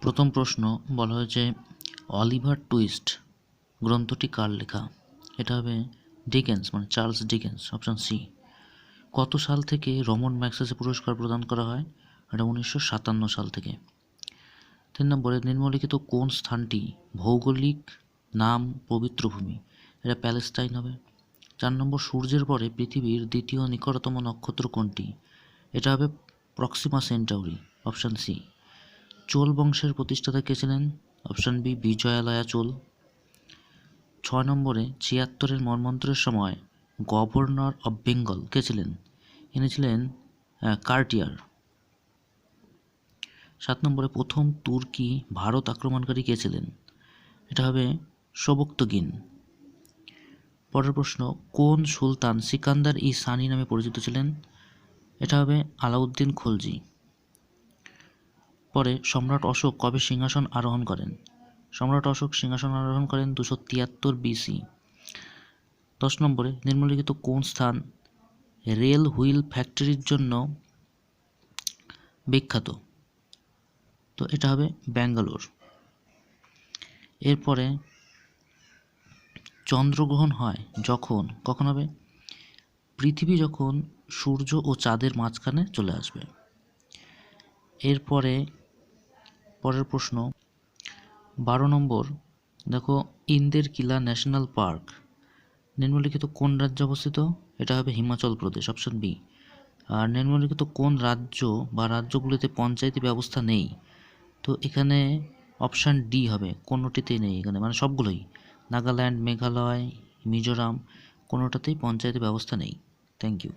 প্রথম প্রশ্ন বলা হয়েছে অলিভার টুইস্ট গ্রন্থটি কার লেখা? এটা হবে ডিকেন্স, মানে চার্লস ডিকেন্স, অপশান সি। কত সাল থেকে রমন ম্যাগসেসে পুরস্কার প্রদান করা হয়? এটা 1957 সাল থেকে। 3 নম্বরে নিম্নলিখিত কোন স্থানটি ভৌগোলিক নাম পবিত্র ভূমি? এটা প্যালেস্টাইন হবে। 4 নম্বর সূর্যের পরে পৃথিবীর দ্বিতীয় নিকটতম নক্ষত্র কোনটি? এটা হবে Proxima Centauri, option C. Chola বংশের প্রতিষ্ঠাতা কে ছিলেন? Option B বিজয়ালয়া Chola. 6 নম্বরে 76-এর মর্মন্ত্রের সময় গভর্নর অব বেঙ্গল কে ছিলেন? ইনি ছিলেন কার্টিয়ার। 7 নম্বরে প্রথম তুর্কি ভারত আক্রমণকারী কে ছিলেন? এটা হবে সোবক্তগিন। পরের প্রশ্ন, কোন সুলতান সিকান্দার ই সানি নামে পরিচিত ছিলেন? এটা হবে আলাউদ্দিন খলজি। পরে সম্রাট অশোক কবে সিংহাসন আরোহণ করেন? সম্রাট অশোক সিংহাসন আরোহণ করেন 273 BC। 10 নম্বরে নিম্নলিখিত কোন স্থান রেল হুইল ফ্যাক্টরির জন্য বিখ্যাত? তো এটা হবে ব্যাঙ্গালোর। এরপরে চন্দ্রগ্রহণ হয় কখন হবে? পৃথিবী যখন সূর্য ও চাঁদের মাঝখানে চলে আসবে। এরপরে পরের প্রশ্ন 12 নম্বর, দেখো ইন্দের কিলা ন্যাশনাল পার্ক নিম্নলিখিত কোন রাজ্যে অবস্থিত? এটা হবে হিমাচল প্রদেশ, অপশন বি। আর নিম্নলিখিত কোন রাজ্য বা রাজ্যগুলিতে পঞ্চায়েতি ব্যবস্থা নেই? তো এখানে অপশান ডি হবে, কোনোটিতেই নেই এখানে, মানে সবগুলোই, নাগাল্যান্ড, মেঘালয়, মিজোরাম, কোনোটাতেই পঞ্চায়েতি ব্যবস্থা নেই। Thank you.